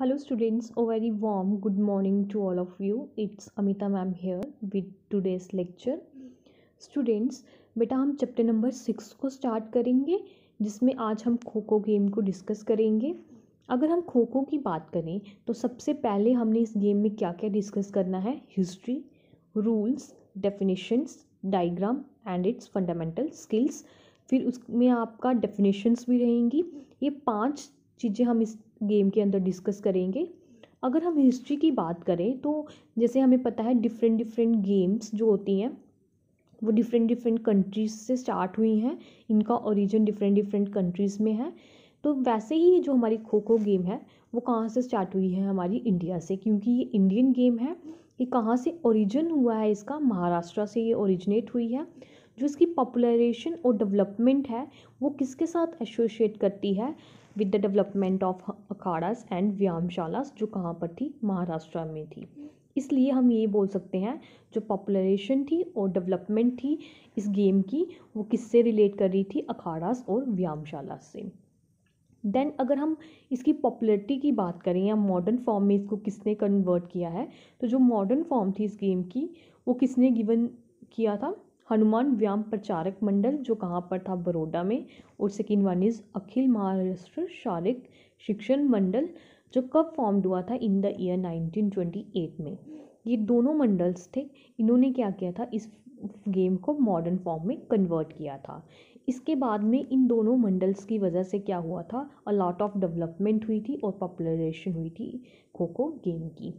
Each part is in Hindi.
Hello students, a very warm good morning to all of you. It's Amita ma'am here with today's lecture. Students, बेटा हम चैप्टर नंबर 6 को स्टार्ट करेंगे जिसमें आज हम खो खो गेम को डिस्कस करेंगे। अगर हम खो खो की बात करें तो सबसे पहले हमने इस गेम में क्या क्या डिस्कस करना है, history, rules, definitions, diagram and its fundamental skills. फिर उसमें आपका डेफिनेशंस भी रहेंगी। ये 5 चीज़ें हम इस गेम के अंदर डिस्कस करेंगे। अगर हम हिस्ट्री की बात करें तो जैसे हमें पता है डिफरेंट गेम्स जो होती हैं वो डिफरेंट कंट्रीज़ से स्टार्ट हुई हैं, इनका ओरिजिन डिफरेंट कंट्रीज़ में है। तो वैसे ही जो हमारी खो खो गेम है वो कहाँ से स्टार्ट हुई है, हमारी इंडिया से, क्योंकि ये इंडियन गेम है। ये कहाँ से ओरिजिन हुआ है इसका, महाराष्ट्र से ये ओरिजिनेट हुई है। जो इसकी पॉपुलराइजेशन और डेवलपमेंट है वो किसके साथ एसोसिएट करती है, with the development of akharas and vyayamshalas, जो कहाँ पर थी, महाराष्ट्र में थी। इसलिए हम ये बोल सकते हैं जो पॉपुलराइजेशन थी और डेवलपमेंट थी इस गेम की वो किससे रिलेट कर रही थी, अखाड़ास और व्यायामशालास से। देन अगर हम इसकी पॉपुलैरिटी की बात करें या मॉडर्न फॉर्म में इसको किसने कन्वर्ट किया है, तो जो मॉडर्न फॉर्म थी इस गेम की वो किसने गिवन किया था, हनुमान व्यायाम प्रचारक मंडल, जो कहाँ पर था, बड़ौदा में। और सेकेंड वन इज़ अखिल महाराष्ट्र शारीरिक शिक्षण मंडल, जो कब फॉर्म्ड हुआ था, इन द ईयर 1928 में। ये दोनों मंडल्स थे, इन्होंने क्या किया था, इस गेम को मॉडर्न फॉर्म में कन्वर्ट किया था। इसके बाद में इन दोनों मंडल्स की वजह से क्या हुआ था, अ लॉट ऑफ डेवलपमेंट हुई थी और पॉपुलराइजेशन हुई थी खो खो गेम की।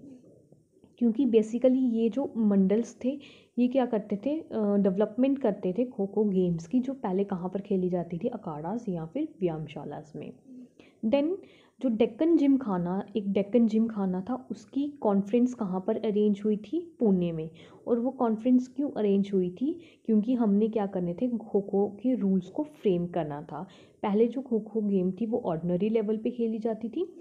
क्योंकि बेसिकली ये जो मंडल्स थे ये क्या करते थे, डेवलपमेंट करते थे खो खो गेम्स की, जो पहले कहाँ पर खेली जाती थी, अखाड़ास या फिर व्यायामशालास में। देन जो डेक्कन जिम खाना, एक डेक्कन जिम खाना था, उसकी कॉन्फ्रेंस कहाँ पर अरेंज हुई थी, पुणे में। और वो कॉन्फ्रेंस क्यों अरेंज हुई थी, क्योंकि हमने क्या करने थे, खो खो के रूल्स को फ्रेम करना था। पहले जो खो खो गेम थी वो ऑर्डिनरी लेवल पे खेली जाती थी,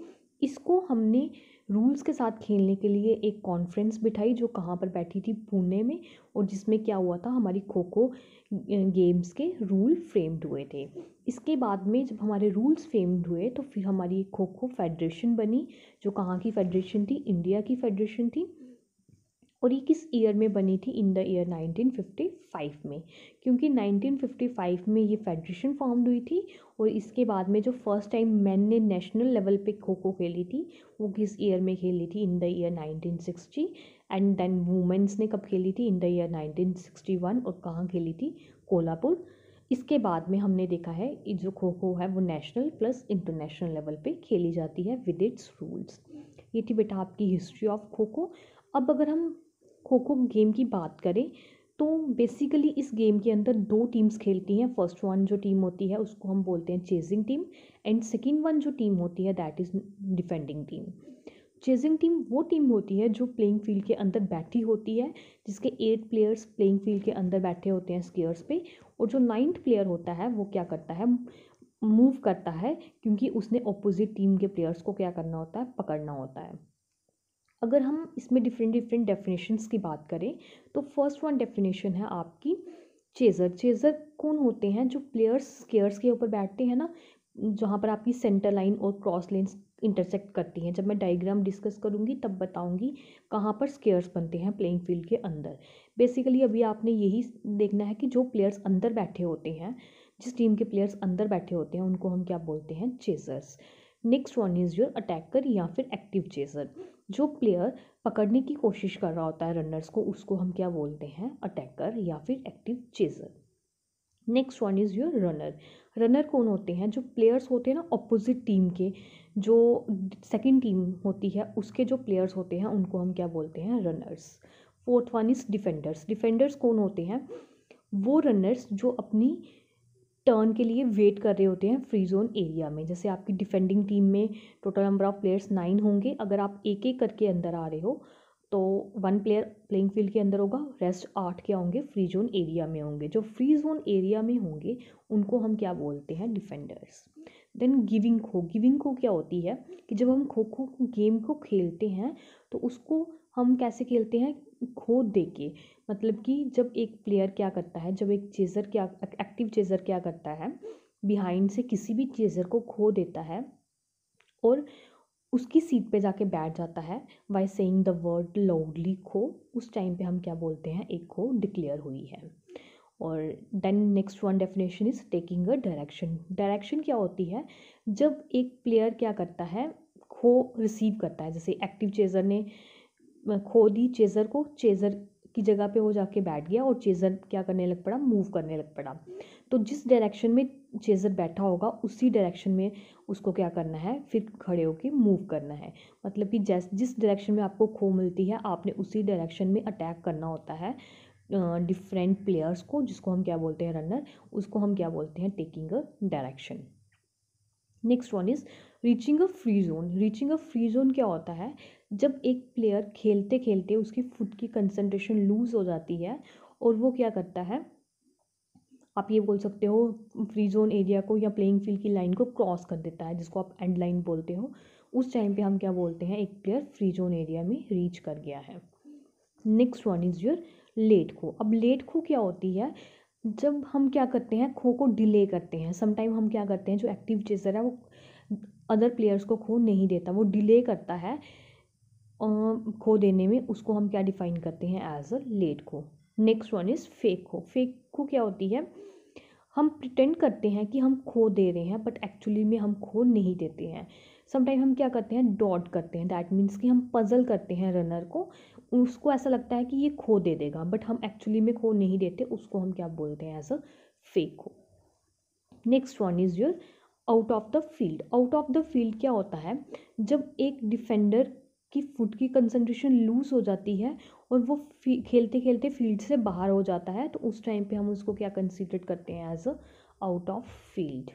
इसको हमने रूल्स के साथ खेलने के लिए एक कॉन्फ्रेंस बिठाई जो कहाँ पर बैठी थी, पुणे में। और जिसमें क्या हुआ था, हमारी खो खो गेम्स के रूल फ्रेम्ड हुए थे। इसके बाद में जब हमारे रूल्स फ्रेम्ड हुए तो फिर हमारी खो खो फेडरेशन बनी, जो कहाँ की फेडरेशन थी, इंडिया की फेडरेशन थी। और ये किस ईयर में बनी थी, इन द ईयर 1955 में, क्योंकि 1955 में ये फेडरेशन फॉर्म्ड हुई थी। और इसके बाद में जो फर्स्ट टाइम मैन ने नेशनल लेवल पे खो खो खेली थी वो किस ईयर में खेली थी, in the year 1960। And then women's ने कब खेली थी, इन द ईयर 1961। और कहाँ खेली थी, कोल्हापुर। इसके बाद में हमने देखा है ये जो खो खो है वो नेशनल प्लस इंटरनेशनल लेवल पे खेली जाती है विद इट्स रूल्स। ये थी बेटा आपकी हिस्ट्री ऑफ खो खो। अब अगर हम खो खो गेम की बात करें तो बेसिकली इस गेम के अंदर 2 टीम्स खेलती हैं। फर्स्ट वन जो टीम होती है उसको हम बोलते हैं chasing team, and second one जो टीम होती है that is defending team. Chasing team वो टीम होती है जो प्लेइंग फील्ड के अंदर बैठी होती है, जिसके 8 प्लेयर्स प्लेइंग फील्ड के अंदर बैठे होते हैं स्क्वेयर्स पे। और जो 9th प्लेयर होता है वो क्या करता है, मूव करता है, क्योंकि उसने अपोजिट टीम के प्लेयर्स को क्या करना होता है, पकड़ना होता है। अगर हम इसमें डिफरेंट डेफिनेशंस की बात करें तो फर्स्ट वन डेफिनेशन है आपकी चेज़र। चेज़र कौन होते हैं, जो प्लेयर्स स्क्वेयर्स के ऊपर बैठते हैं ना, जहाँ पर आपकी सेंटर लाइन और क्रॉस लाइन्स इंटरसेक्ट करती हैं। जब मैं डायग्राम डिस्कस करूँगी तब बताऊँगी कहाँ पर स्क्वेयर्स बनते हैं प्लेइंग फील्ड के अंदर। बेसिकली अभी आपने यही देखना है कि जो प्लेयर्स अंदर बैठे होते हैं, जिस टीम के प्लेयर्स अंदर बैठे होते हैं उनको हम क्या बोलते हैं, chasers. Next one is your attacker या फिर एक्टिव चेज़र। जो प्लेयर पकड़ने की कोशिश कर रहा होता है रनर्स को, उसको हम क्या बोलते हैं, अटैकर या फिर active chaser. Next one is your runner. Runner कौन होते हैं, जो प्लेयर्स होते हैं ना अपोजिट टीम के, जो सेकंड टीम होती है उसके जो प्लेयर्स होते हैं उनको हम क्या बोलते हैं, runners. Fourth one is defenders. Defenders कौन होते हैं, वो रनर्स जो अपनी टर्न के लिए वेट कर रहे होते हैं फ्री जोन एरिया में। जैसे आपकी डिफेंडिंग टीम में टोटल नंबर ऑफ प्लेयर्स 9 होंगे, अगर आप एक एक करके अंदर आ रहे हो तो 1 प्लेयर प्लेइंग फील्ड के अंदर होगा, रेस्ट 8 क्या होंगे, फ्री जोन एरिया में होंगे। जो फ्री जोन एरिया में होंगे उनको हम क्या बोलते हैं, डिफेंडर्स। देन गिविंग खो। गिविंग खो क्या होती है कि जब हम खो खो गेम को खेलते हैं तो उसको हम कैसे खेलते हैं, खो दे के। मतलब कि जब एक प्लेयर क्या करता है, जब एक चेज़र क्या, एक्टिव चेज़र क्या करता है, बिहाइंड से किसी भी चेज़र को खो देता है और उसकी सीट पे जाके बैठ जाता है by saying the word loudly खो, उस टाइम पे हम क्या बोलते हैं, एक खो डिक्लेयर हुई है। और then next one definition is taking a direction. Direction क्या होती है, जब एक प्लेयर क्या करता है, खो रिसीव करता है, जैसे एक्टिव चेजर ने खो दी चेजर को, चेजर की जगह पे वो जाके बैठ गया और चेजर क्या करने लग पड़ा, मूव करने लग पड़ा। तो जिस डायरेक्शन में चेजर बैठा होगा उसी डायरेक्शन में उसको क्या करना है, फिर खड़े होकर मूव करना है। मतलब कि जिस डायरेक्शन में आपको खो मिलती है आपने उसी डायरेक्शन में अटैक करना होता है डिफरेंट प्लेयर्स को, जिसको हम क्या बोलते हैं, रनर, उसको हम क्या बोलते हैं, taking a direction. Next one is reaching a free zone. Reaching a free zone क्या होता है, जब एक प्लेयर खेलते खेलते उसकी फुट की कंसंट्रेशन लूज हो जाती है और वो क्या करता है, आप ये बोल सकते हो फ्री जोन एरिया को या प्लेइंग फील्ड की लाइन को क्रॉस कर देता है, जिसको आप एंड लाइन बोलते हो, उस टाइम पे हम क्या बोलते हैं, एक प्लेयर फ्री जोन एरिया में रीच कर गया है। Next one is your late kho. अब लेट खो क्या होती है, जब हम क्या करते हैं, खो को डिले करते हैं। समटाइम हम क्या करते हैं, जो एक्टिव चेजर है वो अदर प्लेयर्स को खो नहीं देता, वो डिले करता है खो देने में, उसको हम क्या डिफाइन करते हैं, एज अ लेट खो। नेक्स्ट वन इज फेक खो। फेक खो क्या होती है, हम प्रिटेंड करते हैं कि हम खो दे रहे हैं बट एक्चुअली में हम खो नहीं देते हैं। समटाइम हम क्या करते हैं, डॉट करते हैं, दैट मीन्स कि हम पजल करते हैं रनर को, उसको ऐसा लगता है कि ये खो दे देगा बट हम एक्चुअली में खो नहीं देते, उसको हम क्या बोलते हैं, एज अ फेक खो। Next one is your out of the field. Out of the field क्या होता है, जब एक डिफेंडर की फुट की कंसंट्रेशन लूज हो जाती है और वो खेलते खेलते फील्ड से बाहर हो जाता है, तो उस टाइम पे हम उसको क्या कंसीडर करते हैं, as a out of field.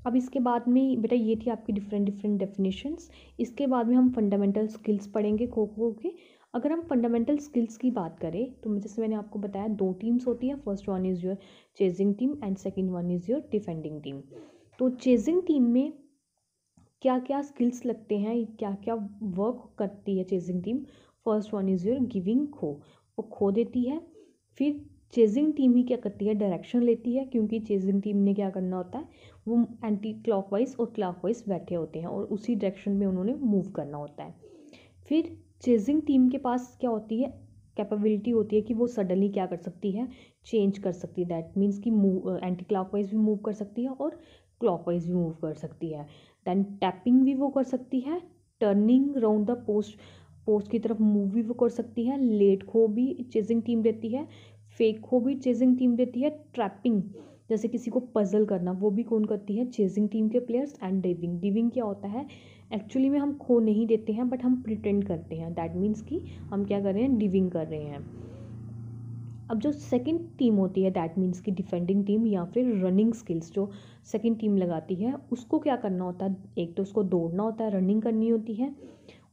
अब इसके बाद में बेटा ये थी आपकी डिफरेंट डिफरेंट डेफिनेशंस। इसके बाद में हम फंडामेंटल स्किल्स पढ़ेंगे खो खो के। अगर हम फंडामेंटल स्किल्स की बात करें तो जैसे मैंने आपको बताया 2 टीम्स होती है, first one is your chasing team and second one is your defending team. तो चेजिंग टीम में क्या क्या स्किल्स लगते हैं, क्या क्या वर्क करती है chasing team. First one is your giving खो, वो खो देती है। फिर चेजिंग टीम ही क्या करती है, डायरेक्शन लेती है, क्योंकि चेजिंग टीम ने क्या करना होता है, वो एंटी क्लॉकवाइज और क्लॉकवाइज बैठे होते हैं और उसी डायरेक्शन में उन्होंने मूव करना होता है। फिर चेजिंग टीम के पास क्या होती है, कैपेबिलिटी होती है कि वो सडनली क्या कर सकती है, चेंज कर सकती है। दैट मीन्स कि मूव एंटी क्लॉकवाइज भी मूव कर सकती है और क्लॉकवाइज भी मूव कर सकती है। दैन टैपिंग भी वो कर सकती है, टर्निंग राउंड द पोस्ट की तरफ मूव भी वो कर सकती है। लेट खो भी चेजिंग टीम देती है, फेक खो भी चेजिंग टीम देती है। ट्रैपिंग जैसे किसी को पजल करना वो भी कौन करती है, चेजिंग टीम के प्लेयर्स। एंड डिविंग, डिविंग क्या होता है, एक्चुअली में हम खो नहीं देते हैं बट हम प्रिटेंड करते हैं, दैट मीन्स कि हम क्या कर रहे हैं, डिविंग कर रहे हैं। अब जो सेकंड टीम होती है दैट मीन्स की डिफेंडिंग टीम या फिर रनिंग स्किल्स जो सेकंड टीम लगाती है, उसको क्या करना होता है, एक तो उसको दौड़ना होता है, रनिंग करनी होती है,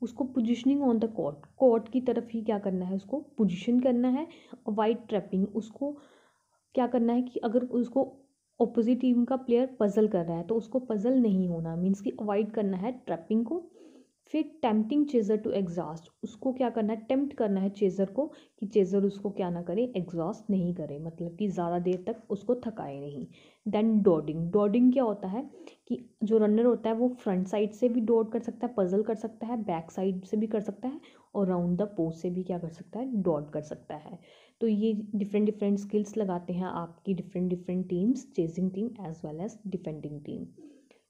उसको पोजीशनिंग ऑन द कोर्ट की तरफ ही क्या करना है, उसको पोजीशन करना है। वाइड ट्रैपिंग, उसको क्या करना है कि अगर उसको ऑपोजिट टीम का प्लेयर पजल कर रहा है तो उसको पजल नहीं होना, मीन्स कि अवॉइड करना है ट्रैपिंग को। फिर टेम्पटिंग चेजर टू एग्जॉस्ट, उसको क्या करना है, टेम्प्ट करना है चेजर को कि चेजर उसको क्या ना करे, एग्जॉस्ट नहीं करे, मतलब कि ज़्यादा देर तक उसको थकाए नहीं। देन डॉडिंग, डॉडिंग क्या होता है कि जो रनर होता है वो फ्रंट साइड से भी डॉट कर सकता है, पजल कर सकता है, बैक साइड से भी कर सकता है और राउंड द पोस्ट से भी क्या कर सकता है, डॉट कर सकता है। तो ये डिफरेंट डिफरेंट स्किल्स लगाते हैं आपकी different different teams, chasing team as well as defending team.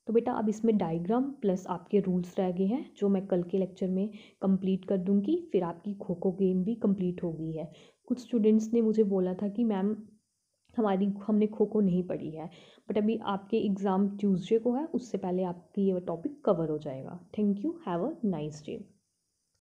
तो बेटा अब इसमें डायग्राम प्लस आपके रूल्स रह गए हैं जो मैं कल के लेक्चर में कंप्लीट कर दूंगी, फिर आपकी खो खो गेम भी कंप्लीट हो गई है। कुछ स्टूडेंट्स ने मुझे बोला था कि मैम हमने खो खो नहीं पढ़ी है, बट अभी आपके एग्ज़ाम ट्यूसडे को है, उससे पहले आपकी ये टॉपिक कवर हो जाएगा। Thank you, have a nice day.